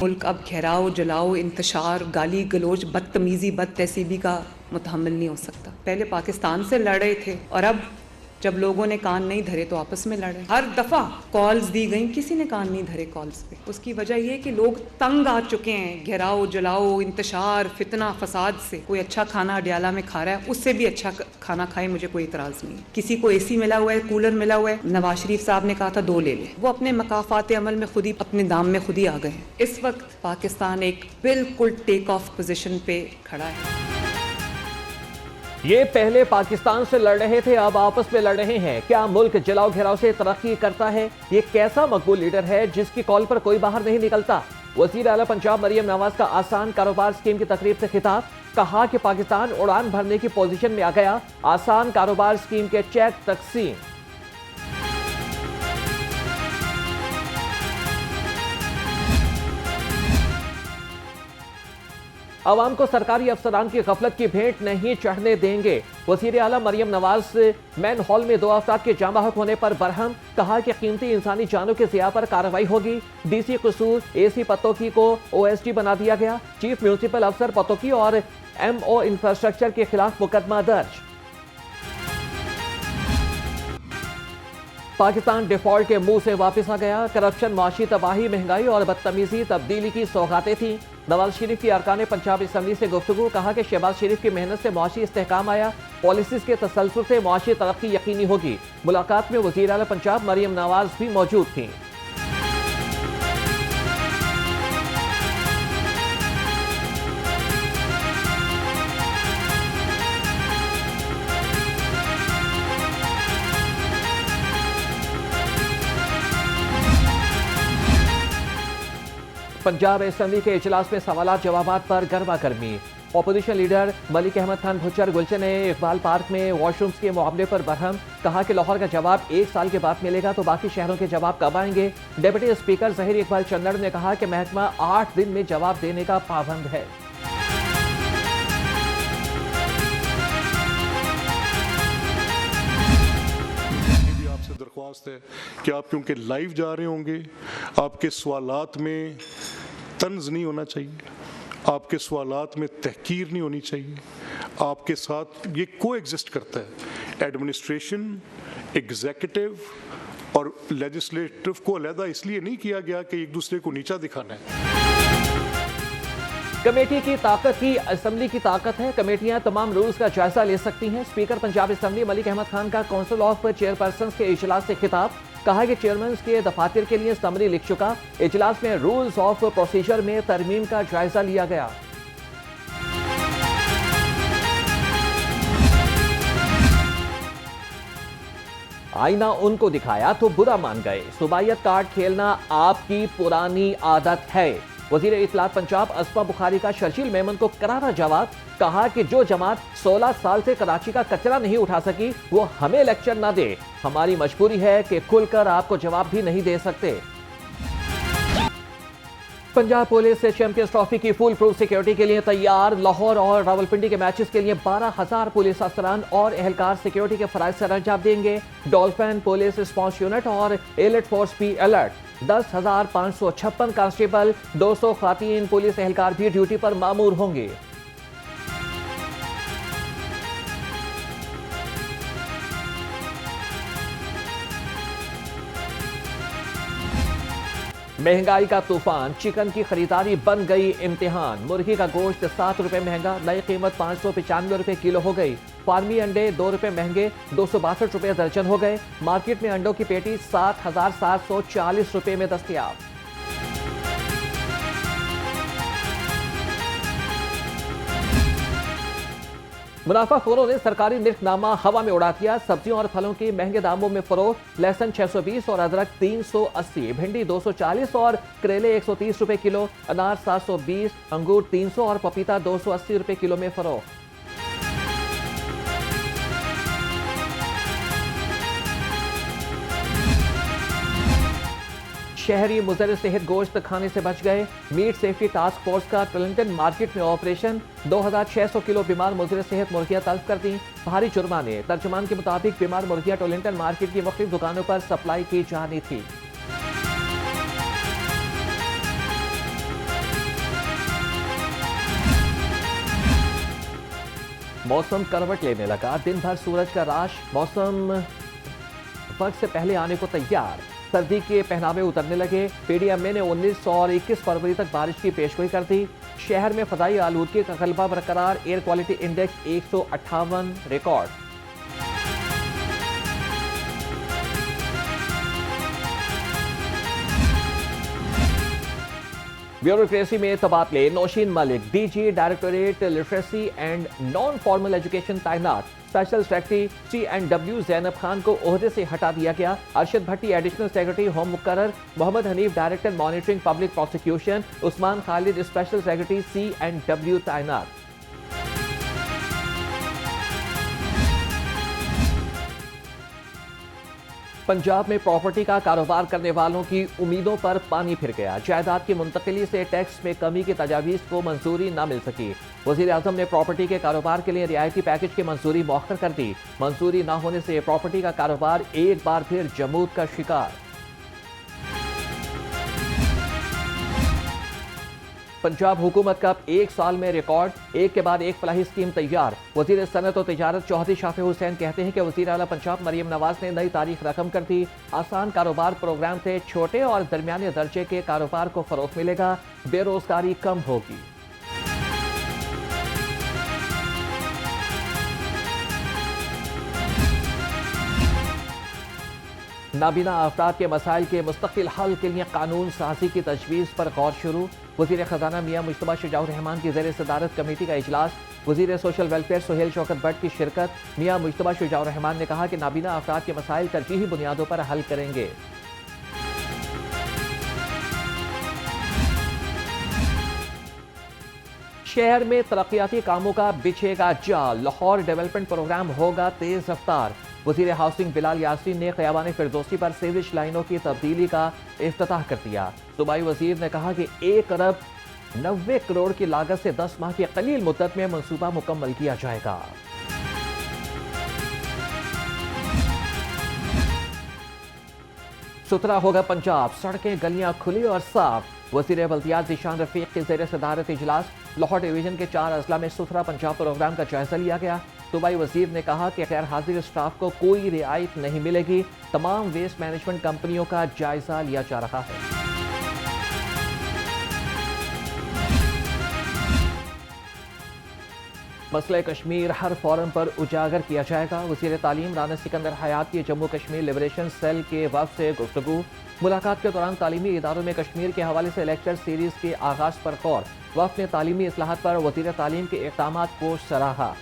मुल्क अब घेराव, जलाओ, इंतशार, गाली गलोच, बदतमीजी, बद तहसीबी का मुतहम्मिल नहीं हो सकता। पहले पाकिस्तान से लड़ रहे थे और अब जब लोगों ने कान नहीं धरे तो आपस में लड़े। हर दफ़ा कॉल्स दी गई, किसी ने कान नहीं धरे कॉल्स पे। उसकी वजह ये कि लोग तंग आ चुके हैं घेराव, जलाओ, इंतशार, फितना, फसाद से। कोई अच्छा खाना अडियाला में खा रहा है, उससे भी अच्छा खाना खाए, मुझे कोई इतराज़ नहीं। किसी को एसी मिला हुआ है, कूलर मिला हुआ है, नवाज शरीफ साहब ने कहा था 2 ले ले, वो अपने मकाफात अमल में खुद ही अपने दाम में खुद ही आ गए हैं। इस वक्त पाकिस्तान एक बिल्कुल टेक ऑफ पोजीशन पे खड़ा है। ये पहले पाकिस्तान से लड़ रहे थे, अब आपस में लड़ रहे हैं। क्या मुल्क जलाओ घेराव से तरक्की करता है? ये कैसा मकबूल लीडर है जिसकी कॉल पर कोई बाहर नहीं निकलता? वज़ीर आला पंजाब मरियम नवाज का आसान कारोबार स्कीम की तकरीब से खिताब, कहा कि पाकिस्तान उड़ान भरने की पोजीशन में आ गया। आसान कारोबार स्कीम के चेक तकसीम। अवाम को सरकारी अफसरान की गफलत की भेंट नहीं चढ़ने देंगे। वज़ीर आला मरियम नवाज मैन हॉल में 2 अफराद के जाम बहक होने पर बरहम, कहा कि कीमती इंसानी जानों के ज़िया पर कार्रवाई होगी। डीसी कसूर एसी पतोकी को ओएसडी बना दिया गया। चीफ म्यूनिसिपल अफसर पतोकी और एमओ इंफ्रास्ट्रक्चर के खिलाफ मुकदमा दर्ज। पाकिस्तान डिफॉल्ट के मुंह से वापस आ गया। करप्शन, माशी तबाही, महंगाई और बदतमीजी तब्दीली की सौगातें थी। नवाज शरीफ की अरकान पंजाब असम्बली से गुफ्तगू, कहा कि शहबाज शरीफ की मेहनत से मुआशी इस्तेहकाम आया। पॉलिसीज के तसलसल से मुआशी तरक्की यकीनी होगी। मुलाकात में वज़ीर आला पंजाब मरियम नवाज भी मौजूद थी। पंजाब असम्बली के इजलास में सवालात जवाबात पर गर्मा गर्मी। अपोजिशन लीडर मलिक अहमद खान भुच्चर गुलशन ने इकबाल पार्क में वॉशरूम्स के मामले पर बरहम, कहा कि लाहौर का जवाब 1 साल के बाद मिलेगा तो बाकी शहरों के जवाब कब आएंगे। डिप्टी स्पीकर ज़हीर इकबाल चंदड़ ने कहा कि महकमा 8 दिन में जवाब देने का पाबंद है। दरख्वास्त है कि आप क्योंकि लाइव जा रहे होंगे, आपके सवालात में तंज नहीं होना चाहिए, आपके सवालात में तहकीर नहीं होनी चाहिए। आपके साथ ये को एग्जिस्ट करता है, एडमिनिस्ट्रेशन, एग्जीक्यूटिव और लेजिस्लेटिव को अलहदा इसलिए नहीं किया गया कि एक दूसरे को नीचा दिखाना है। कमेटी की ताकत ही असेंबली की ताकत है। कमेटियां तमाम रूल्स का जायजा ले सकती हैं। स्पीकर पंजाब असेंबली मलिक अहमद खान का काउंसिल ऑफ चेयरपर्सन के इजलास से खिताब, कहा कि चेयरमैन के दफातर के लिए समरी लिख चुका। इजलास में रूल्स ऑफ प्रोसीजर में तरमीम का जायजा लिया गया। आईना उनको दिखाया तो बुरा मान गए। सूबाइयत कार्ड खेलना आपकी पुरानी आदत है। वजीर इत्तलात पंजाब असफा बुखारी का शर्जील मेमन को करारा जवाब, कहा कि जो जमात 16 साल से कराची का कचरा नहीं उठा सकी वो हमें लेक्चर ना दे। हमारी मजबूरी है कि खुलकर आपको जवाब भी नहीं दे सकते। पंजाब पुलिस चैंपियंस ट्रॉफी की फुल प्रूफ सिक्योरिटी के लिए तैयार। लाहौर और रावलपिंडी के मैचेस के लिए 12,000 पुलिस अफसरान और एहलकार सिक्योरिटी के फराइज सर अंजाम देंगे। डॉल्फिन पुलिस रिस्पॉन्स यूनिट और एलिट फोर्स भी अलर्ट। 10,556 कांस्टेबल, 200 खातीन पुलिस एहलकार भी ड्यूटी पर मामूर होंगे। महंगाई का तूफान, चिकन की खरीदारी बन गई इम्तिहान। मुर्गी का गोश्त 7 रुपए महंगा, नई कीमत 595 रुपए किलो हो गई। फार्मी अंडे 2 रुपए महंगे, 262 रुपए दर्जन हो गए। मार्केट में अंडों की पेटी 7,740 रुपए में दस्तयाब। मुनाफाखोरों ने सरकारी निर्खनामा हवा में उड़ा दिया। सब्जियों और फलों की महंगे दामों में फरोख्त। लहसुन 620 और अदरक 380, भिंडी 240 और करेले 130 रुपए किलो। अनार 720, अंगूर 300 और पपीता 280 रुपए किलो में फरोख्त। शहरी मुजर सेहत गोश्त खाने से बच गए। मीट सेफ्टी टास्क फोर्स का टर्लिंगटन मार्केट में ऑपरेशन। 2,600 किलो बीमार मुजर सेहत मुर्गियां तल्फ कर दी। भारी जुर्माने। तर्जुमान के मुताबिक बीमार मुर्गियां टर्लिंगटन मार्केट की मुख्तलिफ दुकानों पर सप्लाई की जानी थी। मौसम करवट लेने लगा, दिन भर सूरज का राश, मौसम वक्त से पहले आने को तैयार, सर्दी के पहनावे उतरने लगे। पीडीएमए ने 19 और 21 फरवरी तक बारिश की पेशगोई कर दी। शहर में फदाई आलूदगी का गलबा बरकरार, air quality index 158 record. Bureaucracy में तबादले, Nausheen Malik DG directorate literacy and non formal education तैनात, special secretary C&W Zainab Khan को ओहदे से हटा दिया गया। Arshad Bhatti additional secretary home मुकर्रर, Mohammad Hanif director monitoring public prosecution, Usman Khalid special secretary C&W तैनात। पंजाब में प्रॉपर्टी का कारोबार करने वालों की उम्मीदों पर पानी फिर गया। जायदाद की मुंतकिली से टैक्स में कमी की तजावीज़ को मंजूरी न मिल सकी। वज़ीर आज़म ने प्रॉपर्टी के कारोबार के लिए रियायती पैकेज की मंजूरी मौखर कर दी। मंजूरी न होने से प्रॉपर्टी का कारोबार एक बार फिर जमूद का शिकार। पंजाब हुकूमत का एक साल में रिकॉर्ड, एक के बाद एक फलाही स्कीम तैयार। वजीर सनत और तिजारत चौधरी शाफी हुसैन कहते हैं कि वजीर आला पंजाब मरियम नवाज ने नई तारीख रकम कर दी। आसान कारोबार प्रोग्राम से छोटे और दरमियाने दर्जे के कारोबार को फरोग मिलेगा, बेरोजगारी कम होगी। नाबीना अफराद के मसाइल के मुस्तकिल हल के लिए कानून साजी की तजवीज़ पर गौर शुरू। वज़ीर ख़जाना मियां मुश्तबा शुजाउर रहमान की ज़ेर सदारत कमेटी का इजलास। वज़ीर सोशल वेलफेयर सुहेल शौकत भट्ट की शिरकत। मियां मुश्तबा शुजाउर रहमान ने कहा कि नाबीना अफराद के मसाइल तरजीही बुनियादों पर हल करेंगे। शहर में तरक्याती कामों का बिछेगा जाल, लाहौर डेवलपमेंट प्रोग्राम होगा तेज रफ्तार। वज़ीर हाउसिंग बिलाल यासीन ने ख़याबान फिरदौसी पर सीवेज लाइनों की तब्दीली का इफ्तिताह कर दिया। सूबाई वज़ीर ने कहा कि 1 अरब 90 करोड़ की लागत से 10 माह की कलील मुद्दत में मंसूबा मुकम्मल किया जाएगा। सुथरा होगा पंजाब, सड़कें गलियां खुली और साफ। वज़ीर बल्दियात ज़ीशान रफ़ीक की ज़ेर सदारत इजलास। लाहौर डिवीजन के 4 अजला में सुथरा पंजाब प्रोग्राम का जायजा लिया गया। सूबाई वज़ीर ने कहा कि गैर हाजिर स्टाफ को कोई रियायत नहीं मिलेगी। तमाम वेस्ट मैनेजमेंट कंपनियों का जायजा लिया जा रहा है। मसले कश्मीर हर फोरम पर उजागर किया जाएगा। वज़ीर तालीम राना सिकंदर हयात की जम्मू कश्मीर लिबरेशन सेल के वफ़द से गुफ्तगू। मुलाकात के दौरान तालीमी इदारों में कश्मीर के हवाले से लेक्चर सीरीज के आगाज पर गौर। वफ़द ने तालीमी इस्लाहात पर वज़ीर तालीम के इक़दामात को सराहा।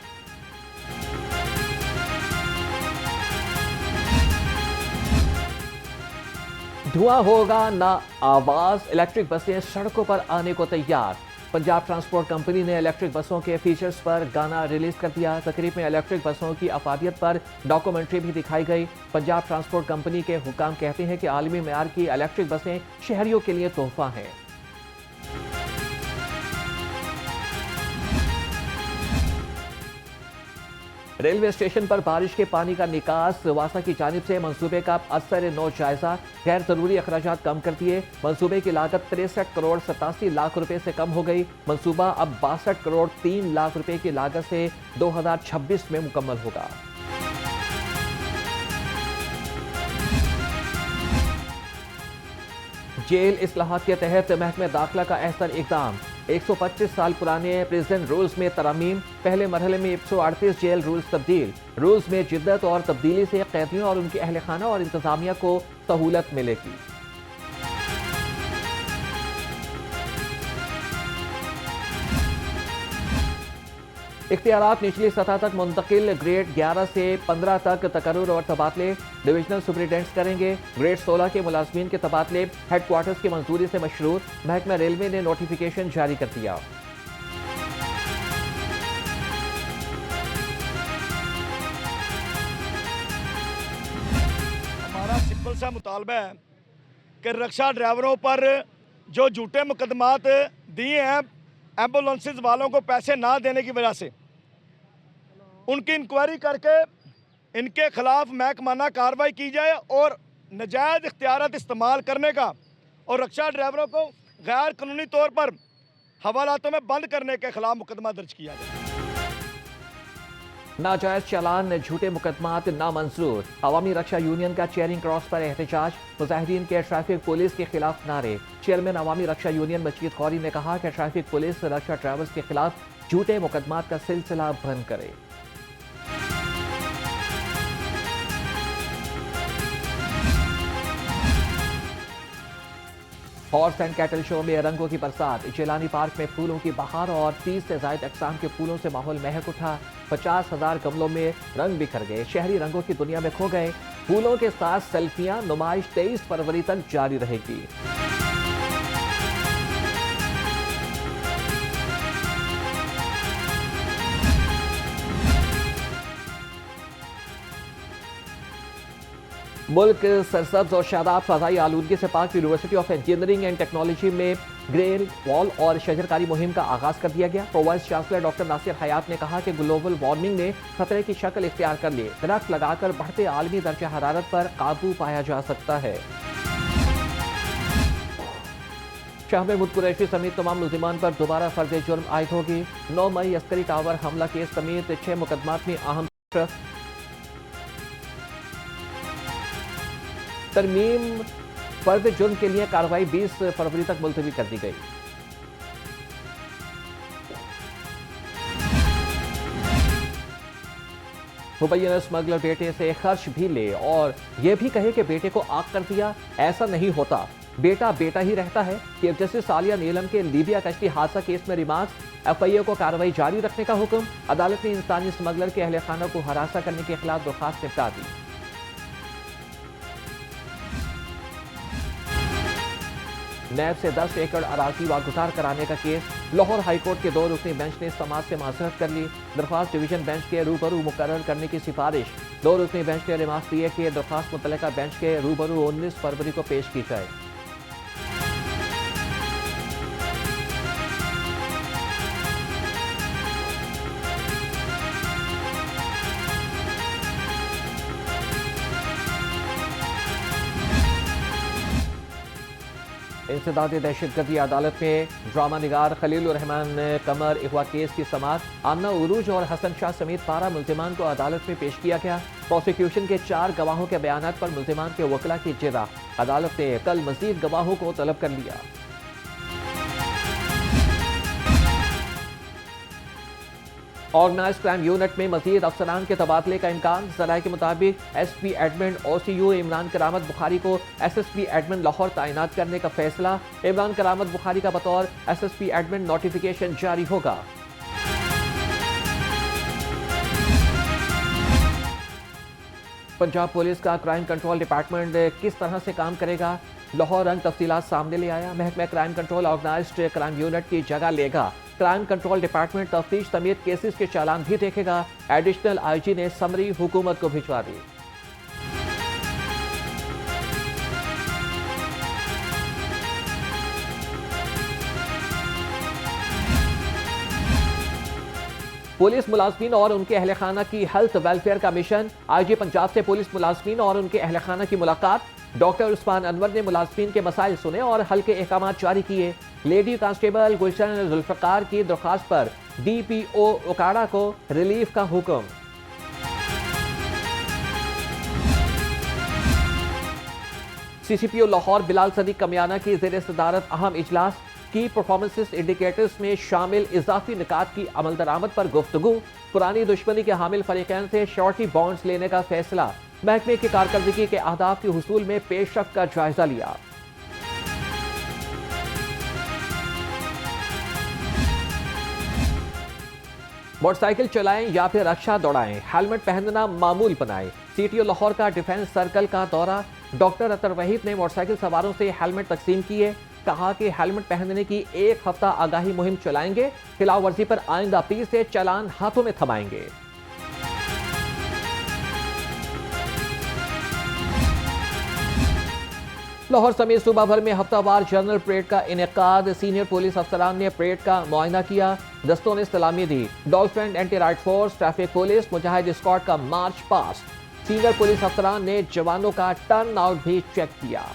धुआं होगा ना आवाज, इलेक्ट्रिक बसें सड़कों पर आने को तैयार। पंजाब ट्रांसपोर्ट कंपनी ने इलेक्ट्रिक बसों के फीचर्स पर गाना रिलीज कर दिया। तकरीब में इलेक्ट्रिक बसों की अफादियत पर डॉक्यूमेंट्री भी दिखाई गई। पंजाब ट्रांसपोर्ट कंपनी के हुकाम कहते हैं कि आलमी मेयार की इलेक्ट्रिक बसें शहरियों के लिए तोहफा हैं। रेलवे स्टेशन पर बारिश के पानी का निकास, वासा की जानिब से मंसूबे का असर नौ जायजा। गैर जरूरी अखराजात कम कर दिए। मंसूबे की लागत 63 करोड़ 87 लाख रुपए से कम हो गई। मंसूबा अब 62 करोड़ 3 लाख रुपए की लागत से 2026 में मुकम्मल होगा। जेल इस्लाहात के तहत महकमे दाखिला का अहसन इक़दाम। 125 साल पुराने प्रिजन रूल्स में तरमीम। पहले मरहले में 138 जेल रूल्स तब्दील। रूल्स में जिद्दत और तब्दीली से कैदियों और उनके अहल खाना और इंतजामिया को सहूलत मिलेगी। इख्तियारात निचली सतह तक मुंतकिल। ग्रेड 11 से 15 तक तकर्रुर और तबादले डिविजनल सुपरिटेंडेंट्स करेंगे। ग्रेड 16 के मुलाजमीन के तबादले हेडक्वार्टर्स की मंजूरी से मशरूत। महकमा रेलवे ने नोटिफिकेशन जारी कर दिया। हमारा सिंपल सा मुतालबा है कि रक्षा ड्राइवरों पर जो झूठे मुकदमात दिए हैं एम्बुलेंसेज वालों को पैसे ना देने की वजह से, उनकी इंक्वायरी करके इनके खिलाफ महकमाना कार्रवाई की जाए और नाजायज़ इख्तियारात इस्तेमाल करने का और रक्षा ड्राइवरों को गैर कानूनी तौर पर हवालातों में बंद करने के खिलाफ मुकदमा दर्ज किया जाए। नाजायज चालान, झूठे मुकदमात नामंजूर। अवामी रक्षा यूनियन का चेयरिंग क्रॉस पर एहतजाज, मुजाहिदीन के ट्रैफिक पुलिस के खिलाफ नारे। चेयरमैन अवामी रक्षा यूनियन मजीद गौरी ने कहा कि ट्रैफिक पुलिस रक्षा ड्राइवर्स के खिलाफ झूठे मुकदमात का सिलसिला बंद करे। हॉर्स एंड कैटल शो में रंगों की बरसात, जिलानी पार्क में फूलों की बहार और 30 से ज्यादा अक़साम के फूलों से माहौल महक उठा। 50,000 गमलों में रंग बिखर गए, शहरी रंगों की दुनिया में खो गए। फूलों के साथ सेल्फियां, नुमाइश 23 फरवरी तक जारी रहेगी। मुल्क सरसब्ज और शादाब फ़ज़ाई आलूदगी से पाक university of engineering and technology में ग्रीन वॉल और शजरकारी मुहिम का आगाज कर दिया गया। वाइस चांसलर डॉक्टर नासिर हयात ने कहा कि ग्लोबल वार्मिंग ने खतरे की शक्ल इख्तियार कर ली। दरख्त लगाकर बढ़ते आलमी दर्जा हरारत पर काबू पाया जा सकता है। शाह महमूद कुरैशी समेत तमाम मुल्ज़िमान पर दोबारा फर्ज जुर्म आयद होगी। 9 मई अस्करी टावर हमला केस समेत 6 मुकदमात में अहम तरमीम फर्ज जुर्म के लिए कार्रवाई 20 फरवरी तक मुलतवी कर दी गई। मुबैना स्मगलर बेटे से खर्च भी ले और यह भी कहे कि बेटे को आग कर दिया, ऐसा नहीं होता। बेटा बेटा ही रहता है। चीफ जस्टिस आलिया नीलम के लीबिया कश्ती हादसा केस में रिमार्क्स, एफआईए को कार्रवाई जारी रखने का हुक्म। अदालत ने इंसानी स्मगलर के अहल खाना को हरासा करने के खिलाफ दरखास्त निपटा दी। नैब से 10 एकड़ अराजी वागुजार कराने का केस, लाहौर हाईकोर्ट के 2 रुकनी बेंच ने समाज से माजरत कर ली। दरख्वास्त डिवीजन बेंच के रूबरू मुकर्रर करने की सिफारिश। 2 रुकनी बेंच ने रिमार्क्स दिए कि दरख्वास्त मुतल्लिका बेंच के रूबरू 19 फरवरी को पेश की जाए। इंसदादी दहशतगर्दी अदालत में ड्रामा निगार खलील रहमान कमर अगवा केस की समाअत। आमना उरूज और हसन शाह समेत 12 मुल्जिमान को अदालत में पेश किया गया। प्रोसिक्यूशन के 4 गवाहों के बयानात पर मुल्जिमान के वकला की जिरा। अदालत ने कल मजीद गवाहों को तलब कर लिया। ऑर्गेनाइज क्राइम यूनिट में मजीद अफसरान के तबादले का इम्कान। जराये के मुताबिक एसपी एडमिन OCU इमरान करामत बुखारी को SSP एडमिन लाहौर तैनात करने का फैसला। इमरान करामत बुखारी का बतौर SSP एडमिन नोटिफिकेशन जारी होगा। पंजाब पुलिस का क्राइम कंट्रोल डिपार्टमेंट किस तरह से काम करेगा, लाहौर रंग तफसीलात सामने ले आया। महकमा crime control organised crime unit की जगह लेगा। क्राइम कंट्रोल डिपार्टमेंट तफ्तीश समेत केसेस के चालान भी देखेगा। एडिशनल IG ने समरी हुकूमत को भिजवा दी। पुलिस मुलाजमीन और उनके अहल खाना की हेल्थ वेलफेयर का मिशन। IG पंजाब से पुलिस मुलाजमीन और उनके अहल खाना की मुलाकात। डॉक्टर उस्मान अनवर ने मुलाजमीन के मसाइल सुने और हल के अहकाम जारी किए। लेडी कांस्टेबल गुलशन जुल्फकार की दरख्वास्त पर DPO उकाड़ा को रिलीफ का हुक्म। CCPO लाहौर बिलाल सदीक कमियाना की ज़ेर सदारत अहम इजलास। की परफॉर्मेंस इंडिकेटर्स में शामिल इजाफी निकात की अमल दरामद पर गुफ्तगू। पुरानी दुश्मनी के हामिल फरीकैन से शॉर्टी बॉन्ड्स लेने का फैसला। महकमे की कारकर्दगी के अहदाफ के हुसूल में पेशरफ्त का जायजा लिया। मोटरसाइकिल चलाएं या फिर रक्षा दौड़ाएं, हेलमेट पहनना मामूल बनाएं। CTO लाहौर का डिफेंस सर्कल का दौरा। डॉक्टर अतर वहीद ने मोटरसाइकिल सवारों से हेलमेट तकसीम किए। कहा कि हेलमेट पहनने की 1 हफ्ता आगाही मुहिम चलाएंगे। खिलाफ वर्जी पर आइंदा 30 से चालान हाथों में थमाएंगे। लाहौर समेत सूबा भर में हफ्तावार जनरल परेड का इनेकाद। सीनियर पुलिस अफसरान ने परेड का मुआयना किया। दस्तों ने सलामी दी। Dolphin anti riot force, traffic police, Mujahid squad का मार्च पास्ट। सीनियर पुलिस अफसरान ने जवानों का टर्न आउट भी चेक किया।